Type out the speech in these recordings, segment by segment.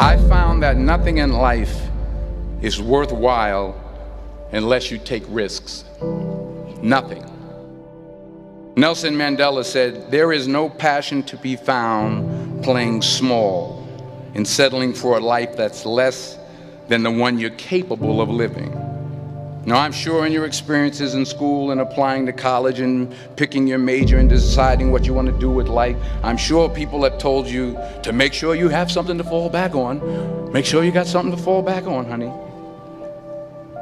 I found that nothing in life is worthwhile unless you take risks. Nothing. Nelson Mandela said, "There is no passion to be found playing small and settling for a life that's less than the one you're capable of living." Now, I'm sure in your experiences in school and applying to college and picking your major and deciding what you want to do with life, I'm sure people have told you to make sure you have something to fall back on. Make sure you got something to fall back on, honey.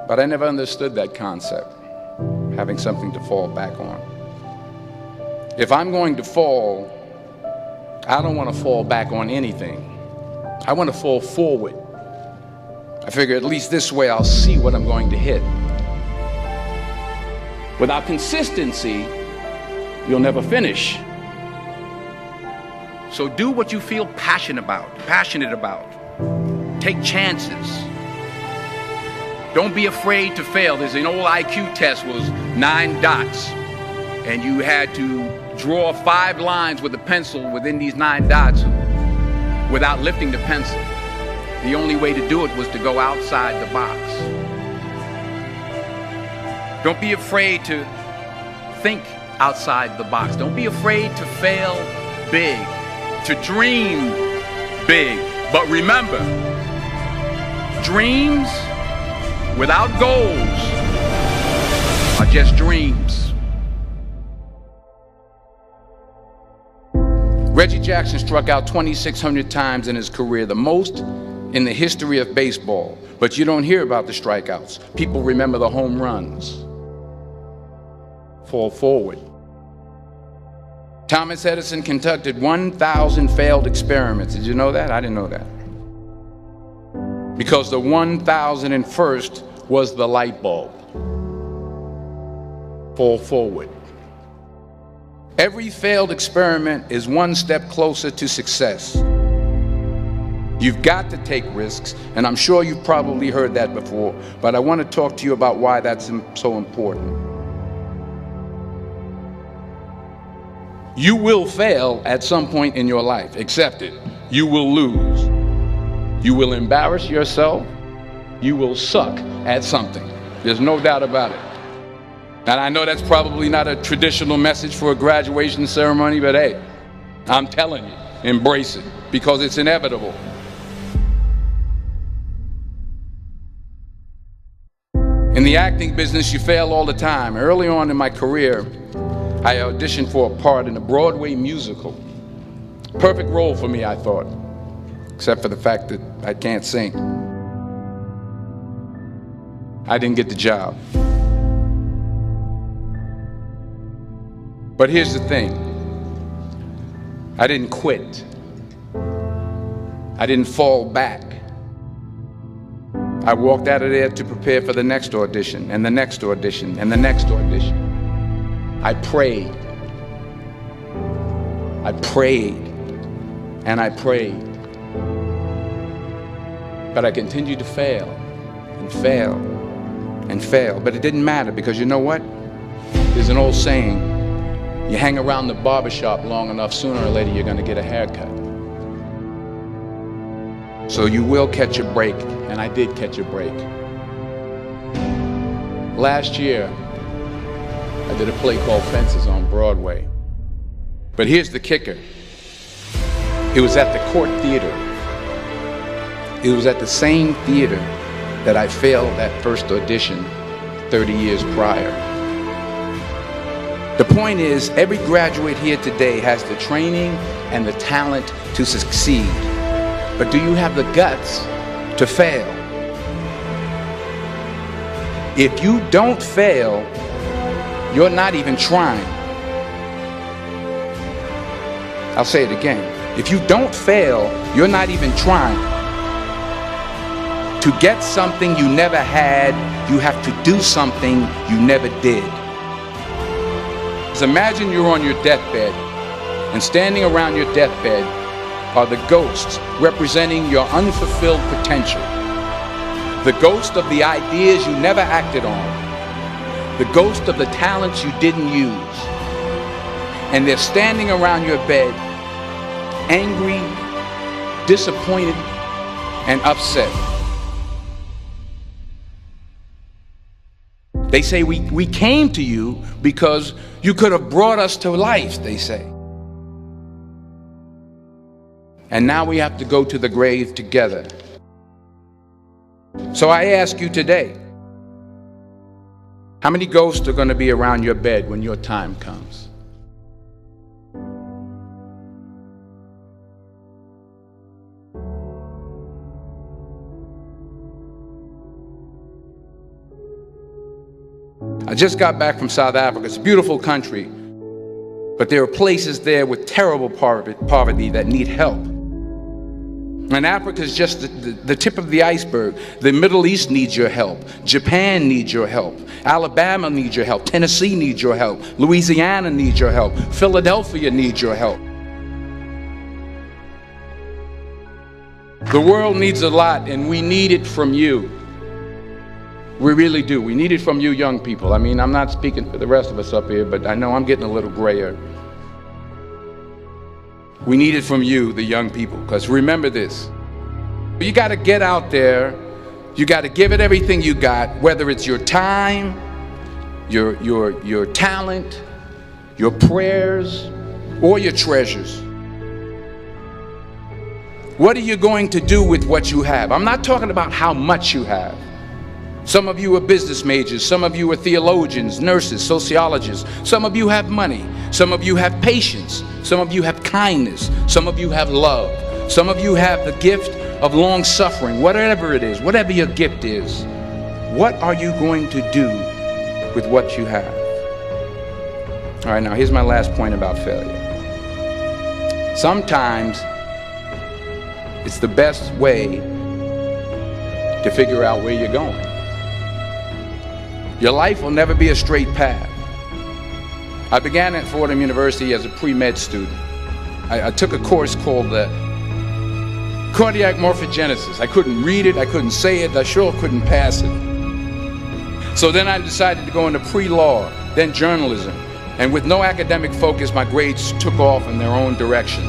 But I never understood that concept, having something to fall back on. If I'm going to fall, I don't want to fall back on anything. I want to fall forward. I figure at least this way I'll see what I'm going to hit. Without consistency, you'll never finish. So do what you feel passionate about. Take chances. Don't be afraid to fail. There's an old IQ test, was 9 dots, and you had to draw 5 lines with a pencil within these 9 dots without lifting the pencil. The only way to do it was to go outside the box. Don't be afraid to think outside the box. Don't be afraid to fail big, to dream big. But remember, dreams without goals are just dreams. Reggie Jackson struck out 2,600 times in his career, the most in the history of baseball. But you don't hear about the strikeouts. People remember the home runs. Fall forward. Thomas Edison conducted 1,000 failed experiments. Did you know that? I didn't know that. Because the 1,001st was the light bulb. Fall forward. Every failed experiment is one step closer to success. You've got to take risks, and I'm sure you've probably heard that before, but I want to talk to you about why that's so important. You will fail at some point in your life. Accept it. You will lose. You will embarrass yourself. You will suck at something. There's no doubt about it. And I know that's probably not a traditional message for a graduation ceremony, but hey, I'm telling you, embrace it, because it's inevitable. In the acting business, you fail all the time. Early on in my career, I auditioned for a part in a Broadway musical. Perfect role for me, I thought, except for the fact that I can't sing. I didn't get the job. But here's the thing. I didn't quit. I didn't fall back. I walked out of there to prepare for the next audition, and the next audition, and the next audition. I prayed. I prayed. And I prayed. But I continued to fail, and fail, and fail. But it didn't matter, because you know what? There's an old saying, you hang around the barbershop long enough, sooner or later you're going to get a haircut. So you will catch a break, and I did catch a break. Last year, I did a play called Fences on Broadway. But here's the kicker. It was at the Court Theater. It was at the same theater that I failed that first audition 30 years prior. The point is, every graduate here today has the training and the talent to succeed. But do you have the guts to fail? If you don't fail, you're not even trying. I'll say it again. If you don't fail, you're not even trying. To get something you never had, you have to do something you never did. So imagine you're on your deathbed, and standing around your deathbed are the ghosts representing your unfulfilled potential. The ghost of the ideas you never acted on. The ghost of the talents you didn't use. And they're standing around your bed, angry, disappointed, and upset. They say we came to you because you could have brought us to life, they say. And now we have to go to the grave together. So I ask you today, how many ghosts are going to be around your bed when your time comes? I just got back from South Africa. It's a beautiful country, but there are places there with terrible poverty that need help. And Africa is just the tip of the iceberg. The Middle East needs your help. Japan needs your help. Alabama needs your help. Tennessee needs your help. Louisiana needs your help. Philadelphia needs your help. The world needs a lot, and we need it from you. We really do. We need it from you young people. I mean, I'm not speaking for the rest of us up here, but I know I'm getting a little grayer. We need it from you, the young people, because remember this. You got to get out there. You got to give it everything you got, whether it's your time, your talent, your prayers, or your treasures. What are you going to do with what you have? I'm not talking about how much you have. Some of you are business majors, some of you are theologians, nurses, sociologists. Some of you have money, some of you have patience, some of you have kindness, some of you have love, some of you have the gift of long suffering. Whatever it is, whatever your gift is, what are you going to do with what you have? All right, now here's my last point about failure. Sometimes it's the best way to figure out where you're going. Your life will never be a straight path. I began at Fordham University as a pre-med student. I took a course called cardiac morphogenesis. I couldn't read it, I couldn't say it, I sure couldn't pass it. So then I decided to go into pre-law, then journalism. And with no academic focus, my grades took off in their own direction.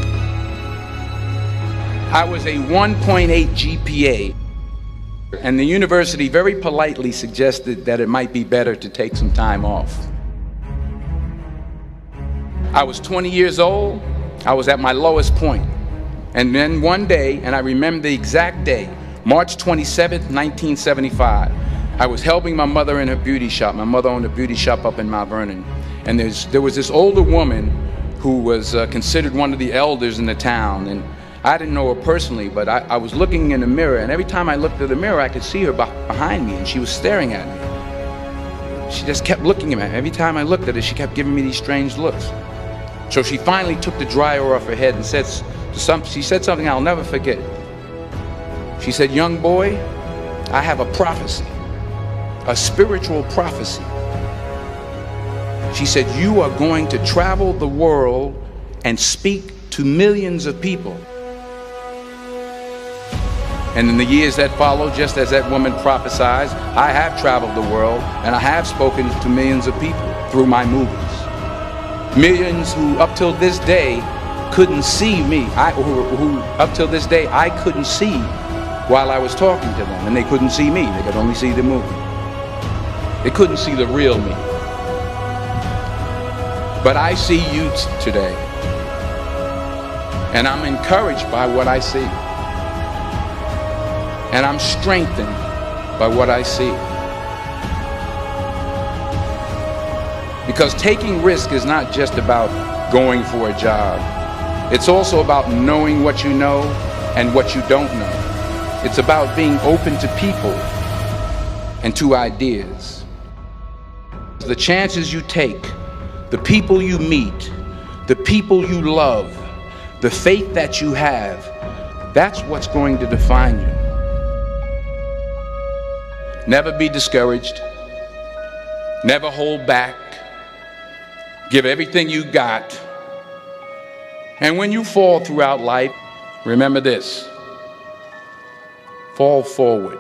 I was a 1.8 GPA. And the university very politely suggested that it might be better to take some time off. I was 20 years old. I was at my lowest point. And then one day, and I remember the exact day, March 27th, 1975, I was helping my mother in her beauty shop. My mother owned a beauty shop up in Mount Vernon. And there was this older woman who was considered one of the elders in the town. And I didn't know her personally, but I was looking in the mirror, and every time I looked at the mirror, I could see her behind me, and she was staring at me. She just kept looking at me. Every time I looked at her, she kept giving me these strange looks. So she finally took the dryer off her head and she said something I'll never forget. She said, "Young boy, I have a prophecy, a spiritual prophecy." She said, "You are going to travel the world and speak to millions of people." And in the years that followed, just as that woman prophesied, I have traveled the world and I have spoken to millions of people through my movies. Millions who up till this day couldn't see me, who up till this day I couldn't see while I was talking to them, and they couldn't see me, they could only see the movie. They couldn't see the real me. But I see you today, and I'm encouraged by what I see. And I'm strengthened by what I see. Because taking risk is not just about going for a job. It's also about knowing what you know and what you don't know. It's about being open to people and to ideas. The chances you take, the people you meet, the people you love, the faith that you have, that's what's going to define you. Never be discouraged. Never hold back. Give everything you got. And when you fall throughout life, remember this: fall forward.